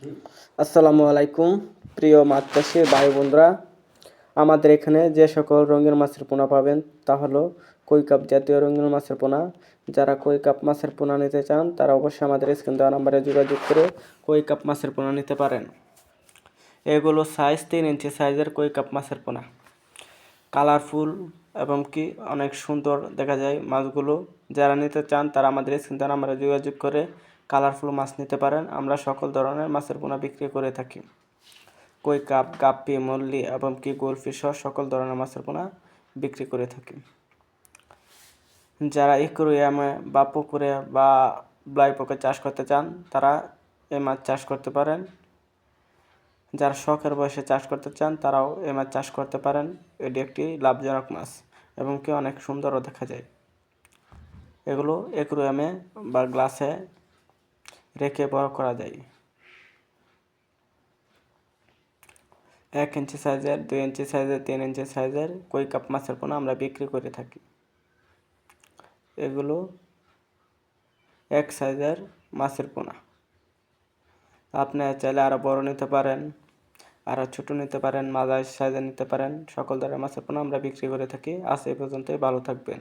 আসসালামু আলাইকুম প্রিয় মাছ চাষি ভাই বোনরা। আমাদের এখানে যে সকল রঙিন মাছের পোনা পাবেন তা হলো কই কাপ জাতীয় রঙিন মাছের পোনা। যারা কই কাপ মাছের পোনা নিতে চান তারা অবশ্যই আমাদের স্ক্রিন দেওয়া নাম্বারে যোগাযোগ করে কই কাপ মাছের পোনা নিতে পারেন। এগুলো সাইজ 3 ইঞ্চি সাইজের কই কাপ মাছের পোনা, কালারফুল এবং কি অনেক সুন্দর দেখা যায় মাছগুলো। যারা নিতে চান তারা আমাদের স্ক্রিন দেওয়া নাম্বারে যোগাযোগ করে কালারফুল মাছ নিতে পারেন। আমরা সকল ধরনের মাছের পোনা বিক্রি করে থাকি। কই কাপ, গাপ্পি, মল্লি এবং কি গোলফিশ সহ সকল ধরনের মাছের পোনা বিক্রি করে থাকি। যারা অ্যাকুরিয়ামে বা পুকুরে বা ব্লাইপকে চাষ করতে চান তারা এই মাছ চাষ করতে পারেন। যারা শখের বয়সে চাষ করতে চান তারাও এই মাছ চাষ করতে পারেন। এটি একটি লাভজনক মাছ এবং কি অনেক সুন্দরও দেখা যায়। এগুলো অ্যাকুরিয়ামে বা গ্লাসে রেখে বড় করা যায়। 1 ইঞ্চি সাইজের, 2 ইঞ্চি সাইজের, 3 ইঞ্চি সাইজের কই কাপ মাছের পোনা আমরা বিক্রি করে থাকি। এগুলো এক সাইজের মাছের পোনা। আপনারা চাইলে আরও বড় নিতে পারেন, আরও ছোটো নিতে পারেন, মাঝারি সাইজের নিতে পারেন। সকল ধরনের মাছের পোনা আমরা বিক্রি করে থাকি। আজ এই পর্যন্তই, ভালো থাকবেন।